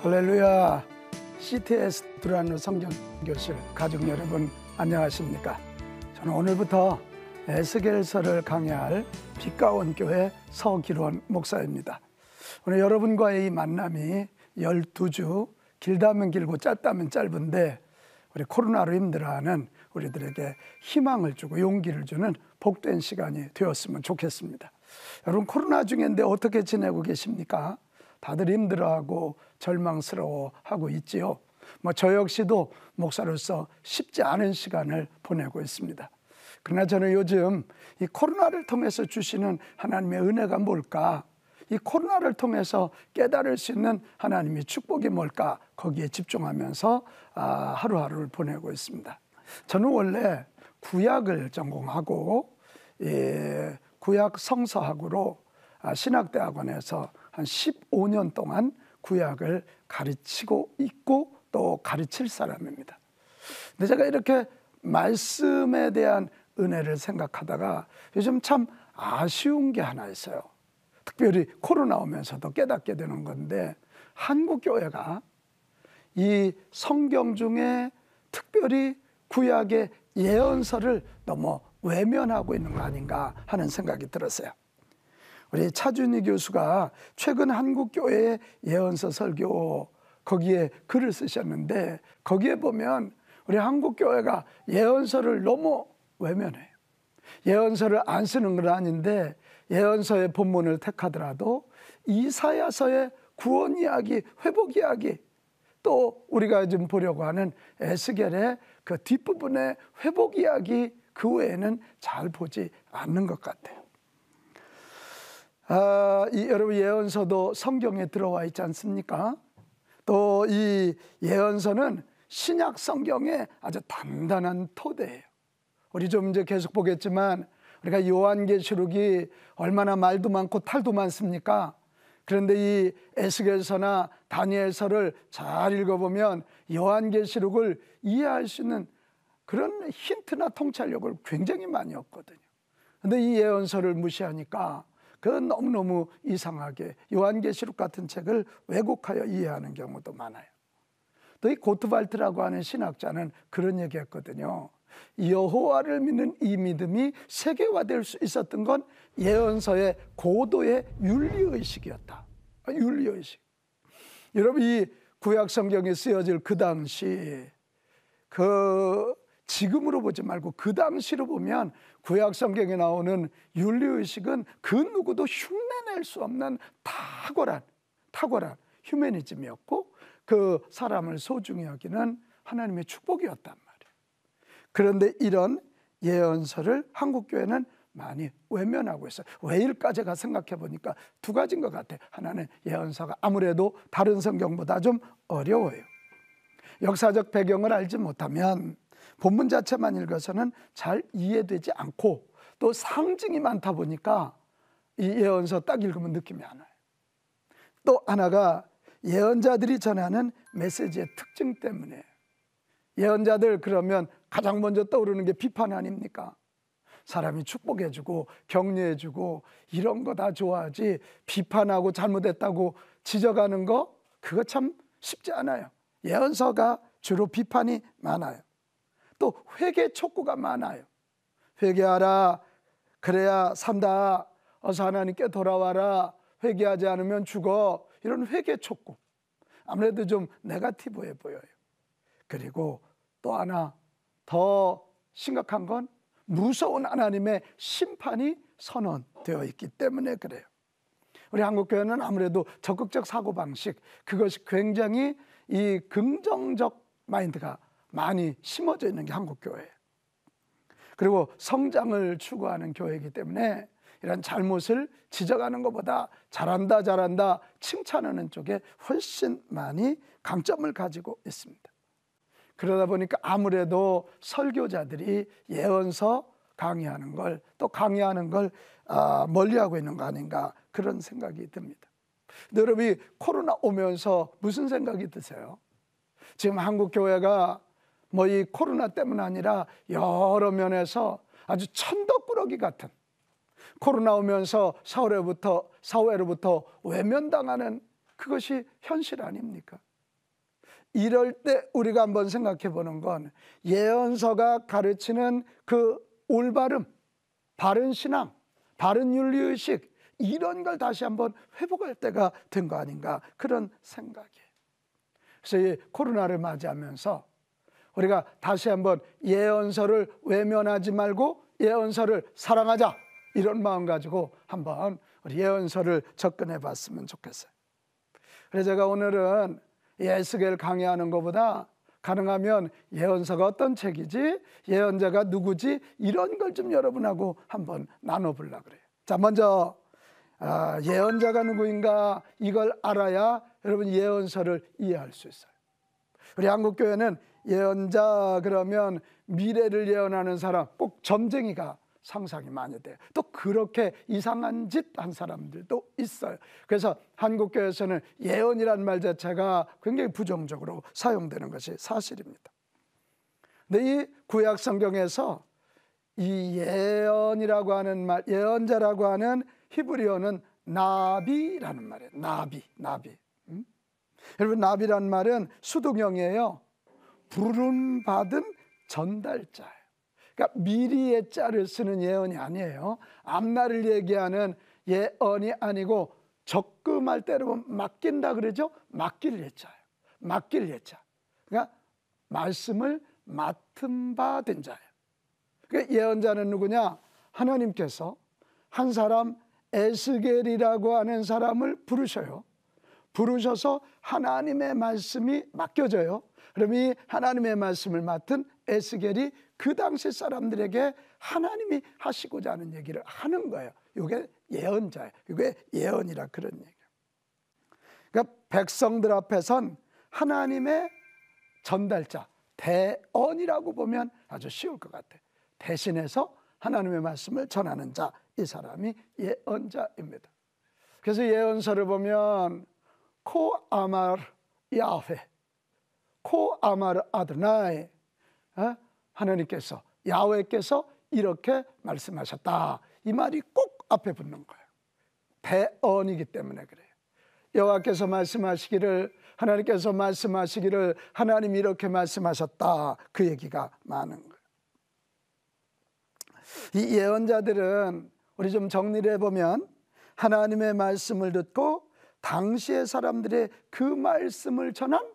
할렐루야. CTS 두란노 성경교실 가족 여러분 안녕하십니까? 저는 오늘부터 에스겔서를 강의할 빛가온 교회 서기론 목사입니다. 오늘 여러분과의 이 만남이 12주, 길다면 길고 짧다면 짧은데 우리 코로나로 힘들어하는 우리들에게 희망을 주고 용기를 주는 복된 시간이 되었으면 좋겠습니다. 여러분, 코로나 중인데 어떻게 지내고 계십니까? 다들 힘들어하고 절망스러워하고 있지요. 저 역시도 목사로서 쉽지 않은 시간을 보내고 있습니다. 그러나 저는 요즘 이 코로나를 통해서 주시는 하나님의 은혜가 뭘까? 이 코로나를 통해서 깨달을 수 있는 하나님의 축복이 뭘까? 거기에 집중하면서 하루하루를 보내고 있습니다. 저는 원래 구약을 전공하고 구약 성서학으로 신학대학원에서 한 15년 동안 구약을 가르치고 있고 또 가르칠 사람입니다. 근데 제가 이렇게 말씀에 대한 은혜를 생각하다가 요즘 참 아쉬운 게 하나 있어요. 특별히 코로나 오면서도 깨닫게 되는 건데, 한국교회가 이 성경 중에 특별히 구약의 예언서를 너무 외면하고 있는 거 아닌가 하는 생각이 들었어요. 우리 차준희 교수가 최근 한국교회의 예언서 설교 거기에 글을 쓰셨는데, 거기에 보면 우리 한국교회가 예언서를 너무 외면해요. 예언서를 안 쓰는 건 아닌데 예언서의 본문을 택하더라도 이사야서의 구원 이야기, 회복 이야기, 또 우리가 지금 보려고 하는 에스겔의 그 뒷부분의 회복 이야기, 그 외에는 잘 보지 않는 것 같아요. 여러분, 예언서도 성경에 들어와 있지 않습니까? 또 이 예언서는 신약 성경의 아주 단단한 토대예요. 우리 좀 이제 계속 보겠지만, 우리가 요한계시록이 얼마나 말도 많고 탈도 많습니까? 그런데 이 에스겔서나 다니엘서를 잘 읽어보면 요한계시록을 이해할 수 있는 그런 힌트나 통찰력을 굉장히 많이 얻거든요. 그런데 이 예언서를 무시하니까 그건 너무너무 이상하게 요한계시록 같은 책을 왜곡하여 이해하는 경우도 많아요. 또 이 고트발트라고 하는 신학자는 그런 얘기했거든요. 여호와를 믿는 이 믿음이 세계화될 수 있었던 건 예언서의 고도의 윤리의식이었다. 윤리의식. 여러분, 이 구약 성경에 쓰여질 그 당시, 지금으로 보지 말고 그 당시로 보면 구약 성경에 나오는 윤리의식은 그 누구도 흉내낼 수 없는 탁월한 휴머니즘이었고, 그 사람을 소중히 여기는 하나님의 축복이었단 말이에요. 그런데 이런 예언서를 한국교회는 많이 외면하고 있어요. 왜일까? 제가 생각해 보니까 두 가지인 것 같아요. 하나는 예언서가 아무래도 다른 성경보다 좀 어려워요. 역사적 배경을 알지 못하면 본문 자체만 읽어서는 잘 이해되지 않고, 또 상징이 많다 보니까 이 예언서 딱 읽으면 느낌이 안 와요. 또 하나가 예언자들이 전하는 메시지의 특징 때문에. 예언자들 그러면 가장 먼저 떠오르는 게 비판 아닙니까? 사람이 축복해주고 격려해주고 이런 거 다 좋아하지, 비판하고 잘못했다고 지적하는 거, 그거 참 쉽지 않아요. 예언서가 주로 비판이 많아요. 또 회개 촉구가 많아요. 회개하라, 그래야 산다, 어서 하나님께 돌아와라, 회개하지 않으면 죽어, 이런 회개 촉구. 아무래도 좀 네거티브해 보여요. 그리고 또 하나 더 심각한 건 무서운 하나님의 심판이 선언되어 있기 때문에 그래요. 우리 한국교회는 아무래도 적극적 사고방식, 그것이 굉장히 이 긍정적 마인드가 많이 심어져 있는 게 한국교회예요. 그리고 성장을 추구하는 교회이기 때문에 이런 잘못을 지적하는 것보다 잘한다 칭찬하는 쪽에 훨씬 많이 강점을 가지고 있습니다. 그러다 보니까 아무래도 설교자들이 예언서 강의하는 걸, 또 강의하는 걸 멀리하고 있는 거 아닌가, 그런 생각이 듭니다. 근데 여러분이 코로나 오면서 무슨 생각이 드세요? 지금 한국교회가 이 코로나 때문 아니라 여러 면에서 아주 천덕꾸러기 같은, 코로나 오면서 사회로부터 외면당하는, 그것이 현실 아닙니까? 이럴 때 우리가 한번 생각해 보는 건 예언서가 가르치는 그 올바름, 바른 신앙, 바른 윤리의식, 이런 걸 다시 한번 회복할 때가 된 거 아닌가, 그런 생각이에요. 그래서 이 코로나를 맞이하면서 우리가 다시 한번 예언서를 외면하지 말고 예언서를 사랑하자, 이런 마음 가지고 한번 우리 예언서를 접근해 봤으면 좋겠어요. 그래서 제가 오늘은 에스겔 강의하는 것보다 가능하면 예언서가 어떤 책이지, 예언자가 누구지, 이런 걸 좀 여러분하고 한번 나눠보려고 그래요. 자, 먼저 예언자가 누구인가, 이걸 알아야 여러분 예언서를 이해할 수 있어요. 우리 한국교회는 예언자 그러면 미래를 예언하는 사람, 꼭 점쟁이가 상상이 많이 돼요. 또 그렇게 이상한 짓 한 사람들도 있어요. 그래서 한국교회에서는 예언이란 말 자체가 굉장히 부정적으로 사용되는 것이 사실입니다. 근데 이 구약 성경에서 이 예언이라고 하는 말, 예언자라고 하는 히브리어는 나비라는 말이에요. 나비. 여러분, 나비란 말은 수동형이에요. 부름받은 전달자예요. 그러니까 미리의 자를 쓰는 예언이 아니에요. 앞날을 얘기하는 예언이 아니고, 적금할 때 여러분 맡긴다 그러죠? 맡길 예자예요. 맡길 예자. 그러니까 말씀을 맡은 바 된 자예요. 그러니까 예언자는 누구냐? 하나님께서 한 사람 에스겔이라고 하는 사람을 부르셔요. 부르셔서 하나님의 말씀이 맡겨져요. 그럼 이 하나님의 말씀을 맡은 에스겔이 그 당시 사람들에게 하나님이 하시고자 하는 얘기를 하는 거예요. 이게 예언자예요. 이게 예언이라 그런 얘기예요. 그러니까 백성들 앞에선 하나님의 전달자, 대언이라고 보면 아주 쉬울 것 같아요. 대신해서 하나님의 말씀을 전하는 자, 이 사람이 예언자입니다. 그래서 예언서를 보면 코 아말 야훼, 코 아말 아드나이, 하나님께서, 야훼께서 이렇게 말씀하셨다, 이 말이 꼭 앞에 붙는 거예요. 대언이기 때문에 그래요. 여호와께서 말씀하시기를, 하나님께서 말씀하시기를, 하나님이 이렇게 말씀하셨다, 그 얘기가 많은 거예요. 이 예언자들은 우리 좀 정리를 해보면 하나님의 말씀을 듣고 당시의 사람들의 그 말씀을 전한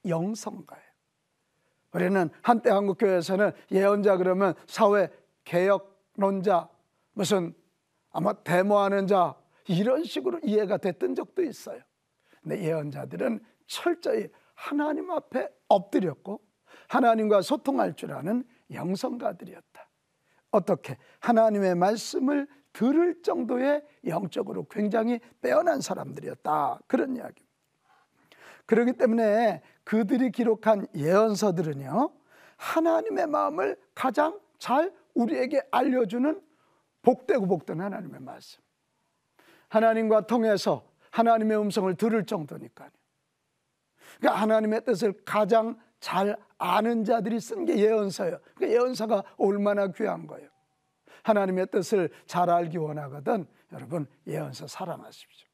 영성가예요. 우리는 한때 한국교회에서는 예언자 그러면 사회 개혁론자, 무슨 아마 데모하는 자, 이런 식으로 이해가 됐던 적도 있어요. 근데 예언자들은 철저히 하나님 앞에 엎드렸고 하나님과 소통할 줄 아는 영성가들이었다. 어떻게? 하나님의 말씀을 들을 정도의 영적으로 굉장히 빼어난 사람들이었다, 그런 이야기입니다. 그렇기 때문에 그들이 기록한 예언서들은요, 하나님의 마음을 가장 잘 우리에게 알려주는 복되고 복된 하나님의 말씀, 하나님과 통해서 하나님의 음성을 들을 정도니까요. 그러니까 하나님의 뜻을 가장 잘 아는 자들이 쓴 게 예언서예요. 그러니까 예언서가 얼마나 귀한 거예요. 하나님의 뜻을 잘 알기 원하거든 여러분, 예언서 사랑하십시오.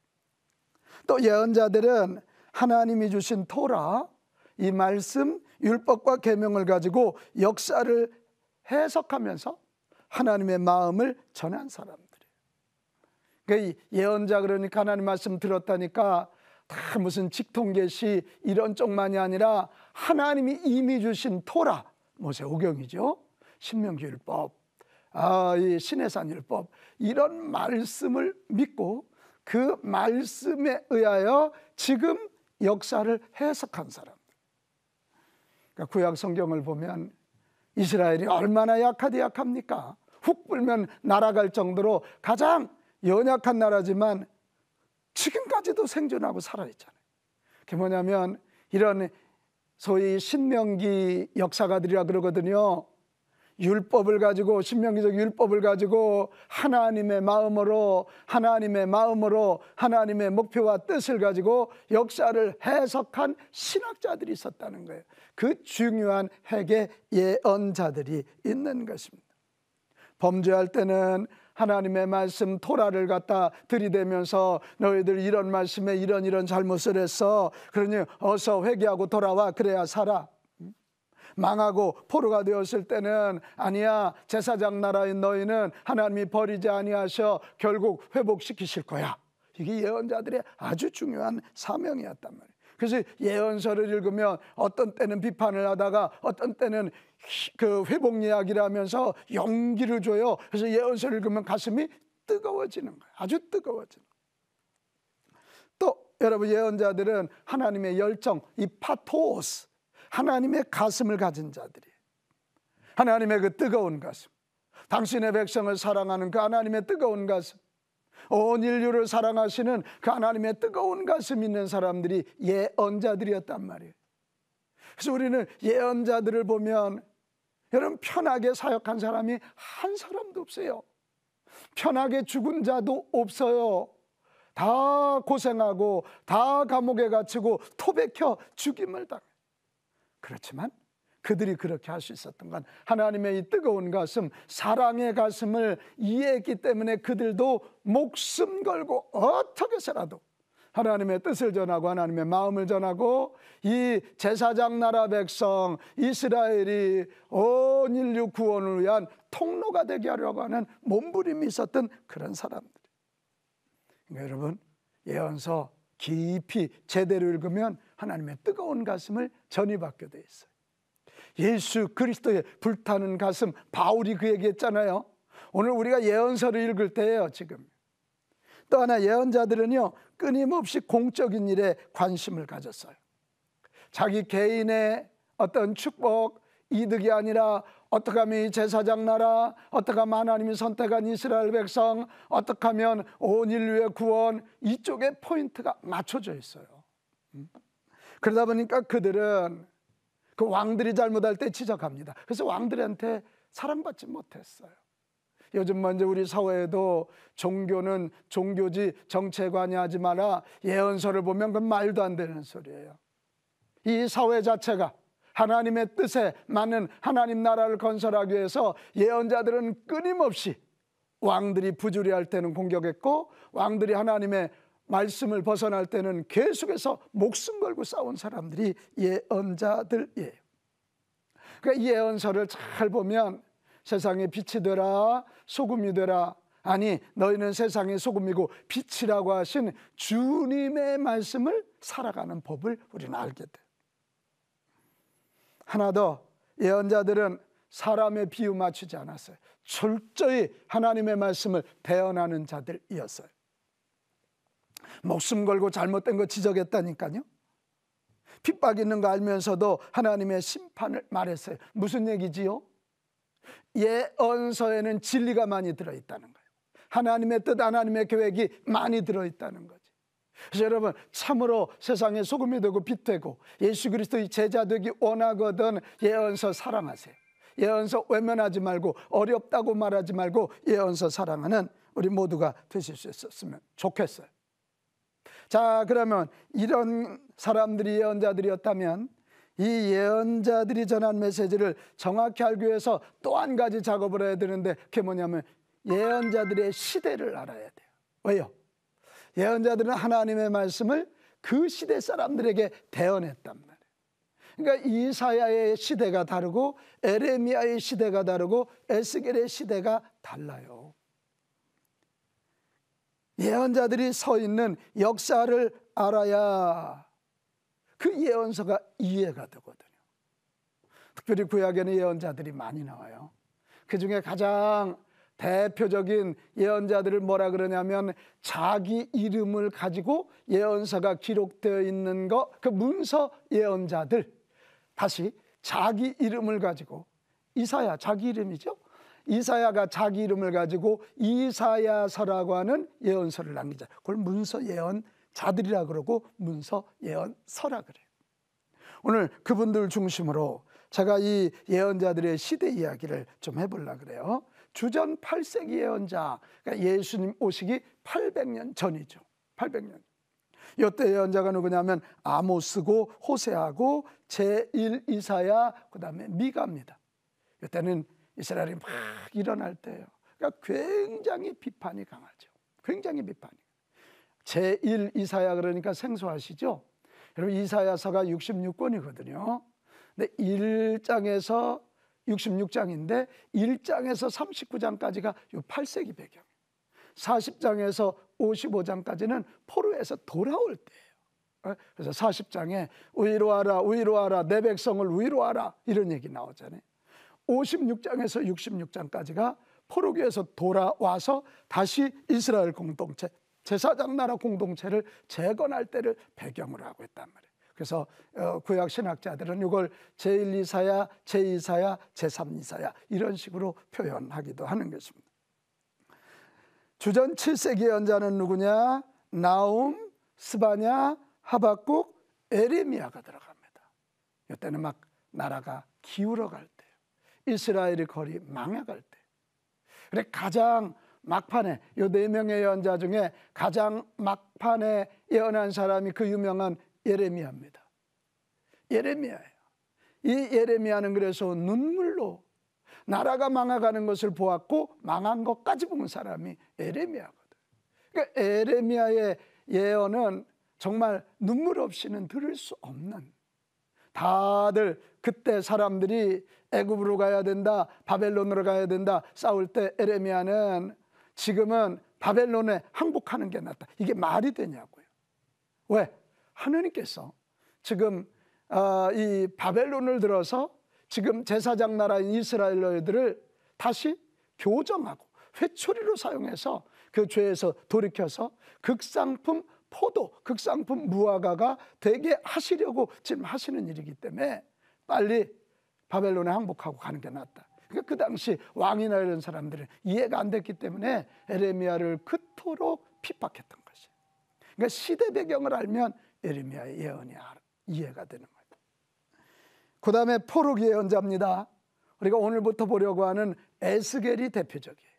또 예언자들은 하나님이 주신 토라, 이 말씀, 율법과 계명을 가지고 역사를 해석하면서 하나님의 마음을 전한 사람들이에요. 그러니까 예언자 그러니까 하나님 말씀 들었다니까 다 무슨 직통계시 이런 쪽만이 아니라 하나님이 이미 주신 토라, 모세오경이죠, 신명기 율법, 이 시내산 율법, 이런 말씀을 믿고 그 말씀에 의하여 지금 역사를 해석한 사람들. 그러니까 구약 성경을 보면 이스라엘이 얼마나 약합니까? 훅 불면 날아갈 정도로 가장 연약한 나라지만 지금까지도 생존하고 살아있잖아요. 그게 뭐냐면 이런 소위 신명기 역사가들이라 그러거든요. 율법을 가지고, 신명기적 율법을 가지고 하나님의 마음으로 하나님의 목표와 뜻을 가지고 역사를 해석한 신학자들이 있었다는 거예요. 그 중요한 핵의 예언자들이 있는 것입니다. 범죄할 때는 하나님의 말씀 토라를 갖다 들이대면서 너희들 이런 말씀에 이런 잘못을 했어. 그러니 어서 회개하고 돌아와. 그래야 살아. 망하고 포로가 되었을 때는 아니야, 제사장 나라인 너희는 하나님이 버리지 아니하셔 결국 회복시키실 거야. 이게 예언자들의 아주 중요한 사명이었단 말이에요. 그래서 예언서를 읽으면 어떤 때는 비판을 하다가 어떤 때는 그 회복 이야기를 하면서 용기를 줘요. 그래서 예언서를 읽으면 가슴이 뜨거워지는 거예요. 아주 뜨거워지는 거예요. 또 여러분, 예언자들은 하나님의 열정, 이 파토스, 하나님의 가슴을 가진 자들이에요. 하나님의 그 뜨거운 가슴, 당신의 백성을 사랑하는 그 하나님의 뜨거운 가슴, 온 인류를 사랑하시는 그 하나님의 뜨거운 가슴 있는 사람들이 예언자들이었단 말이에요. 그래서 우리는 예언자들을 보면 여러분, 편하게 사역한 사람이 한 사람도 없어요. 편하게 죽은 자도 없어요. 다 고생하고 다 감옥에 갇히고 토백혀 죽임을 당해요. 그렇지만 그들이 그렇게 할 수 있었던 건 하나님의 이 뜨거운 가슴, 사랑의 가슴을 이해했기 때문에 그들도 목숨 걸고 어떻게 해서라도 하나님의 뜻을 전하고 하나님의 마음을 전하고 이 제사장 나라 백성 이스라엘이 온 인류 구원을 위한 통로가 되게 하려고 하는 몸부림이 있었던 그런 사람들. 그러니까 여러분, 예언서 깊이 제대로 읽으면 하나님의 뜨거운 가슴을 전이받게 돼 있어요. 예수 그리스도의 불타는 가슴, 바울이 그 얘기했잖아요. 오늘 우리가 예언서를 읽을 때예요. 지금 또 하나, 예언자들은요 끊임없이 공적인 일에 관심을 가졌어요. 자기 개인의 어떤 축복, 이득이 아니라 어떻게 하면 이 제사장 나라, 어떻게 하면 하나님이 선택한 이스라엘 백성, 어떻게 하면 온 인류의 구원, 이쪽에 포인트가 맞춰져 있어요. 그러다 보니까 그들은 그 왕들이 잘못할 때 지적합니다. 그래서 왕들한테 사랑받지 못했어요. 요즘 먼저 우리 사회에도 종교는 종교지 정체관이 하지 마라, 예언서를 보면 그건 말도 안 되는 소리예요. 이 사회 자체가 하나님의 뜻에 맞는 하나님 나라를 건설하기 위해서 예언자들은 끊임없이 왕들이 부주리할 때는 공격했고, 왕들이 하나님의 말씀을 벗어날 때는 계속해서 목숨 걸고 싸운 사람들이 예언자들이에요. 그러니까 이 예언서를 잘 보면 세상의 빛이 되라, 소금이 되라, 아니 너희는 세상의 소금이고 빛이라고 하신 주님의 말씀을 살아가는 법을 우리는 알게 돼요. 하나 더, 예언자들은 사람의 비유 맞추지 않았어요. 철저히 하나님의 말씀을 대언하는 자들이었어요. 목숨 걸고 잘못된 거 지적했다니까요. 핍박 있는 거 알면서도 하나님의 심판을 말했어요. 무슨 얘기지요? 예언서에는 진리가 많이 들어있다는 거예요. 하나님의 뜻, 하나님의 계획이 많이 들어있다는 거지. 그래서 여러분, 참으로 세상에 소금이 되고 빛 되고 예수 그리스도의 제자 되기 원하거든 예언서 사랑하세요. 예언서 외면하지 말고, 어렵다고 말하지 말고 예언서 사랑하는 우리 모두가 되실 수 있었으면 좋겠어요. 자, 그러면 이런 사람들이 예언자들이었다면 이 예언자들이 전한 메시지를 정확히 알기 위해서 또 한 가지 작업을 해야 되는데, 그게 뭐냐면 예언자들의 시대를 알아야 돼요. 왜요? 예언자들은 하나님의 말씀을 그 시대 사람들에게 대언했단 말이에요. 그러니까 이사야의 시대가 다르고 에레미야의 시대가 다르고 에스겔의 시대가 달라요. 예언자들이 서 있는 역사를 알아야 그 예언서가 이해가 되거든요. 특별히 구약에는 예언자들이 많이 나와요. 그 중에 가장 대표적인 예언자들을 뭐라 그러냐면 자기 이름을 가지고 예언서가 기록되어 있는 거, 그 문서 예언자들. 다시 자기 이름을 가지고, 이사야 자기 이름이죠. 이사야가 자기 이름을 가지고 이사야서라고 하는 예언서를 남기자. 그걸 문서 예언자들이라 그러고 문서 예언서라 그래요. 오늘 그분들 중심으로 제가 이 예언자들의 시대 이야기를 좀 해보려고 그래요. 주전 8세기 예언자, 그러니까 예수님 오시기 800년 전이죠. 800년. 이때 예언자가 누구냐면 아모스고 호세아고 제1 이사야, 그 다음에 미가입니다. 이때는 이스라엘이 막 일어날 때예요. 그러니까 굉장히 비판이 강하죠. 굉장히 비판이. 제1 이사야 그러니까 생소하시죠? 여러분 이사야서가 66권이거든요. 근데 1장에서 66장인데 1장에서 39장까지가 요 8세기 배경. 40장에서 55장까지는 포로에서 돌아올 때예요. 그래서 40장에 위로하라 위로하라 내 백성을 위로하라 이런 얘기 나오잖아요. 56장에서 66장까지가 포로기에서 돌아와서 다시 이스라엘 공동체 제사장 나라 공동체를 재건할 때를 배경으로 하고 있단 말이에요. 그래서 구약 신학자들은 이걸 제1 이사야, 제2 이사야, 제3 이사야 이런 식으로 표현하기도 하는 것입니다. 주전 7세기 예언자는 누구냐? 나움, 스바냐, 하박국, 에레미야가 들어갑니다. 이때는 막 나라가 기울어갈 때, 이스라엘의 거리 망해갈 때. 그래 가장 막판에 이 4명의 예언자 중에 가장 막판에 예언한 사람이 그 유명한 예레미야입니다. 예레미야예요. 이 예레미야는 그래서 눈물로 나라가 망해가는 것을 보았고 망한 것까지 본 사람이 예레미야거든. 그러니까 예레미야의 예언은 정말 눈물 없이는 들을 수 없는, 다들 그때 사람들이 애굽으로 가야 된다, 바벨론으로 가야 된다 싸울 때 예레미야는 지금은 바벨론에 항복하는 게 낫다. 이게 말이 되냐고요. 왜? 하느님께서 지금 이 바벨론을 들어서 지금 제사장 나라인 이스라엘 너희들을 다시 교정하고 회초리로 사용해서 그 죄에서 돌이켜서 극상품 포도, 극상품 무화과가 되게 하시려고 지금 하시는 일이기 때문에 빨리 바벨론에 항복하고 가는 게 낫다. 그러니까 그 당시 왕이나 이런 사람들은 이해가 안 됐기 때문에 에레미야를 그토록 핍박했던 것이에요. 그러니까 시대 배경을 알면 에레미야의 예언이 이해가 되는 거예요. 그 다음에 포로기 예언자입니다. 우리가 오늘부터 보려고 하는 에스겔이 대표적이에요.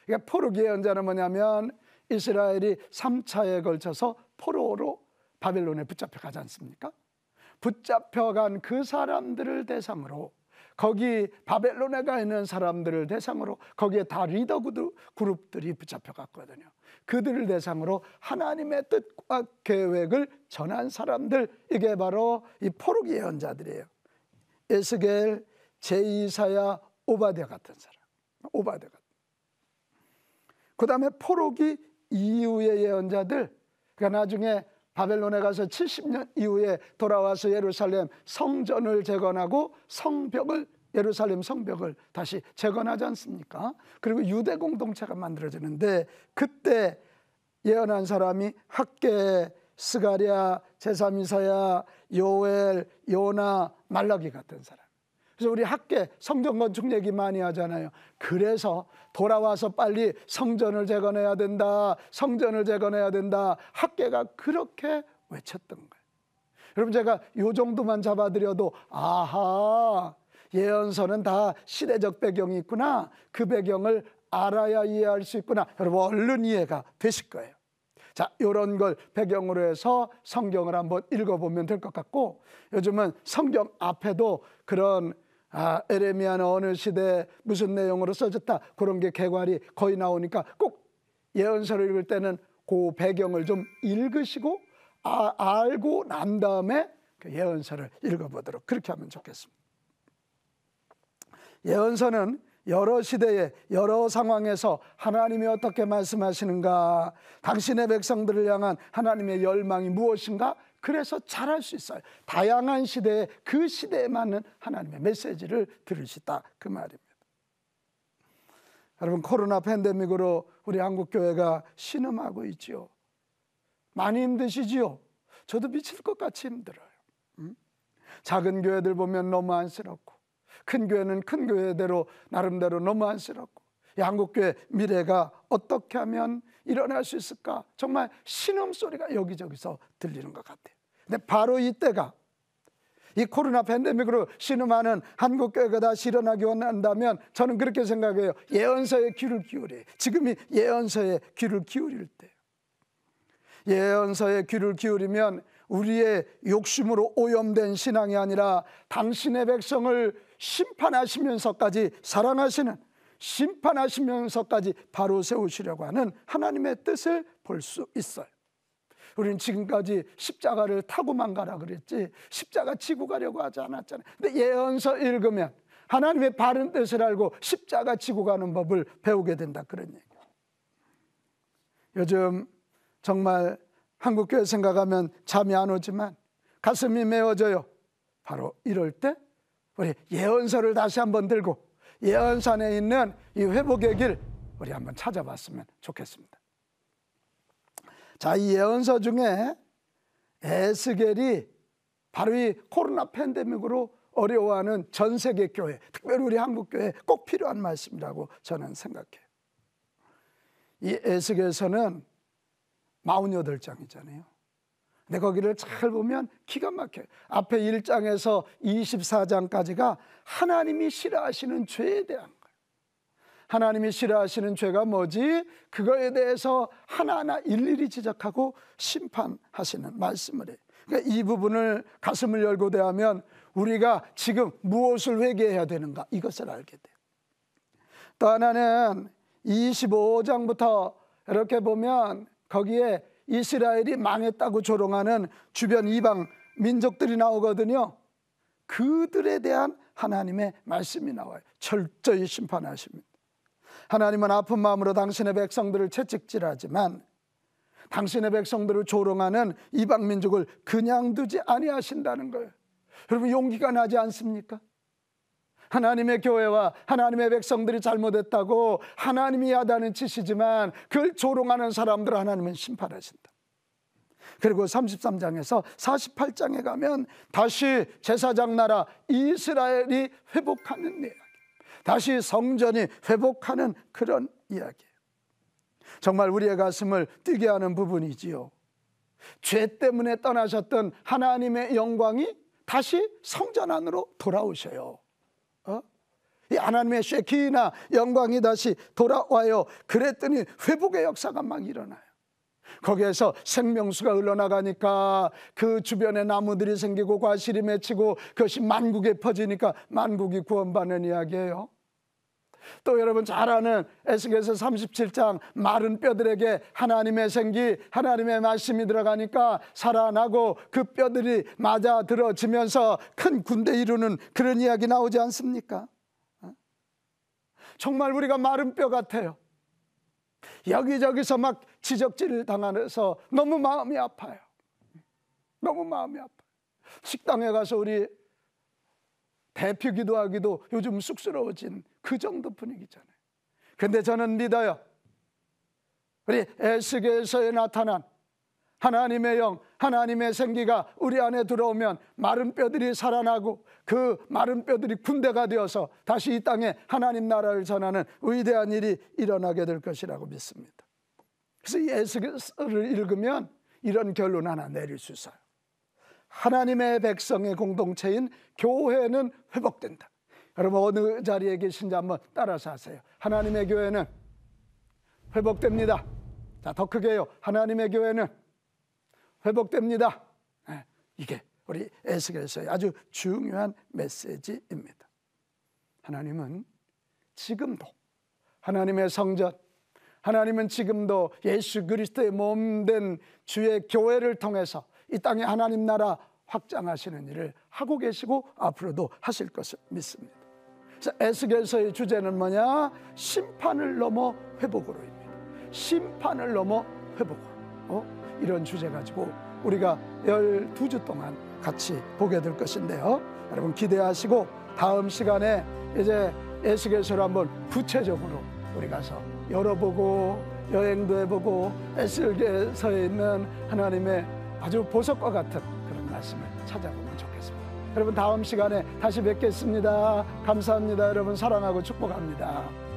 그러니까 포로기 예언자는 뭐냐면 이스라엘이 3차에 걸쳐서 포로로 바벨론에 붙잡혀 가지 않습니까? 붙잡혀간 그 사람들을 대상으로, 거기 바벨론에 가 있는 사람들을 대상으로, 거기에 다 리더 그룹들이 붙잡혀 갔거든요. 그들을 대상으로 하나님의 뜻과 계획을 전한 사람들, 이게 바로 이 포로기 예언자들이에요. 에스겔, 제2사야, 오바댜 같은 사람. 오바댜 같은. 그 다음에 포로기 이후의 예언자들, 그러니까 나중에 바벨론에 가서 70년 이후에 돌아와서 예루살렘 성전을 재건하고 성벽을, 예루살렘 성벽을 다시 재건하지 않습니까? 그리고 유대 공동체가 만들어지는데 그때 예언한 사람이 학개, 스가랴, 제3 이사야, 요엘, 요나, 말라기 같은 사람. 그래서 우리 학개 성전 건축 얘기 많이 하잖아요. 그래서 돌아와서 빨리 성전을 재건해야 된다, 성전을 재건해야 된다, 학개가 그렇게 외쳤던 거예요. 여러분 제가 요 정도만 잡아드려도 아하, 예언서는 다 시대적 배경이 있구나, 그 배경을 알아야 이해할 수 있구나, 여러분 얼른 이해가 되실 거예요. 자, 이런 걸 배경으로 해서 성경을 한번 읽어보면 될 것 같고, 요즘은 성경 앞에도 그런 에레미야는 어느 시대에 무슨 내용으로 써졌다 그런 게 개괄이 거의 나오니까 꼭 예언서를 읽을 때는 그 배경을 좀 읽으시고 알고 난 다음에 그 예언서를 읽어보도록 그렇게 하면 좋겠습니다. 예언서는 여러 시대에 여러 상황에서 하나님이 어떻게 말씀하시는가, 당신의 백성들을 향한 하나님의 열망이 무엇인가, 그래서 잘할 수 있어요. 다양한 시대에 그 시대에 맞는 하나님의 메시지를 들을 수 있다, 그 말입니다. 여러분 코로나 팬데믹으로 우리 한국교회가 신음하고 있지요. 많이 힘드시지요? 저도 미칠 것 같이 힘들어요. 작은 교회들 보면 너무 안쓰럽고, 큰 교회는 큰 교회대로 나름대로 너무 안쓰럽고, 이 한국교회 미래가 어떻게 하면 일어날 수 있을까, 정말 신음소리가 여기저기서 들리는 것 같아요. 근데 바로 이때가, 이 코로나 팬데믹으로 신음하는 한국교회가 다시 일어나기 원한다면 저는 그렇게 생각해요. 예언서에 귀를 기울여요. 지금이 예언서에 귀를 기울일 때예요. 예언서에 귀를 기울이면 우리의 욕심으로 오염된 신앙이 아니라 당신의 백성을 심판하시면서까지 사랑하시는, 심판하시면서까지 바로 세우시려고 하는 하나님의 뜻을 볼 수 있어요. 우리는 지금까지 십자가를 타고만 가라 그랬지 십자가 지고 가려고 하지 않았잖아요. 근데 예언서 읽으면 하나님의 바른 뜻을 알고 십자가 지고 가는 법을 배우게 된다, 그런 얘기예요. 요즘 정말 한국교회 생각하면 잠이 안 오지만 가슴이 메워져요. 바로 이럴 때 우리 예언서를 다시 한번 들고 예언서 안에 있는 이 회복의 길 우리 한번 찾아봤으면 좋겠습니다. 자, 이 예언서 중에 에스겔이 바로 이 코로나 팬데믹으로 어려워하는 전 세계 교회, 특별히 우리 한국 교회에 꼭 필요한 말씀이라고 저는 생각해요. 이 에스겔서는 48장이잖아요. 근데 거기를 잘 보면 기가 막혀요. 앞에 1장에서 24장까지가 하나님이 싫어하시는 죄에 대한 거예요. 하나님이 싫어하시는 죄가 뭐지? 그거에 대해서 하나하나 일일이 지적하고 심판하시는 말씀을 해요. 그러니까 이 부분을 가슴을 열고 대하면 우리가 지금 무엇을 회개해야 되는가, 이것을 알게 돼요. 또 하나는 25장부터 이렇게 보면 거기에 이스라엘이 망했다고 조롱하는 주변 이방 민족들이 나오거든요. 그들에 대한 하나님의 말씀이 나와요. 철저히 심판하십니다. 하나님은 아픈 마음으로 당신의 백성들을 채찍질하지만 당신의 백성들을 조롱하는 이방 민족을 그냥 두지 아니하신다는 거예요. 여러분, 용기가 나지 않습니까? 하나님의 교회와 하나님의 백성들이 잘못했다고 하나님이 야단은 치시지만 그걸 조롱하는 사람들을 하나님은 심판하신다. 그리고 33장에서 48장에 가면 다시 제사장 나라 이스라엘이 회복하는 이야기, 다시 성전이 회복하는 그런 이야기예요. 정말 우리의 가슴을 뛰게 하는 부분이지요. 죄 때문에 떠나셨던 하나님의 영광이 다시 성전 안으로 돌아오셔요. 이 하나님의 쉐키나 영광이 다시 돌아와요. 그랬더니 회복의 역사가 막 일어나요. 거기에서 생명수가 흘러나가니까 그 주변에 나무들이 생기고 과실이 맺히고 그것이 만국에 퍼지니까 만국이 구원받는 이야기예요. 또 여러분 잘 아는 에스겔서 37장 마른 뼈들에게 하나님의 생기, 하나님의 말씀이 들어가니까 살아나고 그 뼈들이 맞아 들어지면서 큰 군대 이루는 그런 이야기 나오지 않습니까? 정말 우리가 마른 뼈 같아요. 여기저기서 막 지적질을 당하면서 너무 마음이 아파요. 너무 마음이 아파요. 식당에 가서 우리 대표 기도하기도 요즘 쑥스러워진 그 정도 분위기잖아요. 근데 저는 믿어요. 우리 에스겔서에 나타난 하나님의 영, 하나님의 생기가 우리 안에 들어오면 마른 뼈들이 살아나고 그 마른 뼈들이 군대가 되어서 다시 이 땅에 하나님 나라를 전하는 위대한 일이 일어나게 될 것이라고 믿습니다. 그래서 이 에스겔서를 읽으면 이런 결론 하나 내릴 수 있어요. 하나님의 백성의 공동체인 교회는 회복된다. 여러분 어느 자리에 계신지 한번 따라서 하세요. 하나님의 교회는 회복됩니다. 자, 더 크게요. 하나님의 교회는 회복됩니다. 이게 우리 에스겔서의 아주 중요한 메시지입니다. 하나님은 지금도 하나님의 성전, 하나님은 지금도 예수 그리스도의 몸된 주의 교회를 통해서 이 땅에 하나님 나라 확장하시는 일을 하고 계시고 앞으로도 하실 것을 믿습니다. 그래서 에스겔서의 주제는 뭐냐? 심판을 넘어 회복으로입니다. 심판을 넘어 회복으로. 이런 주제 가지고 우리가 12주 동안 같이 보게 될 것인데요. 여러분 기대하시고 다음 시간에 이제 에스겔서를 한번 구체적으로 우리 가서 열어보고 여행도 해보고 에스겔서에 있는 하나님의 아주 보석과 같은 그런 말씀을 찾아보면 좋겠습니다. 여러분 다음 시간에 다시 뵙겠습니다. 감사합니다. 여러분 사랑하고 축복합니다.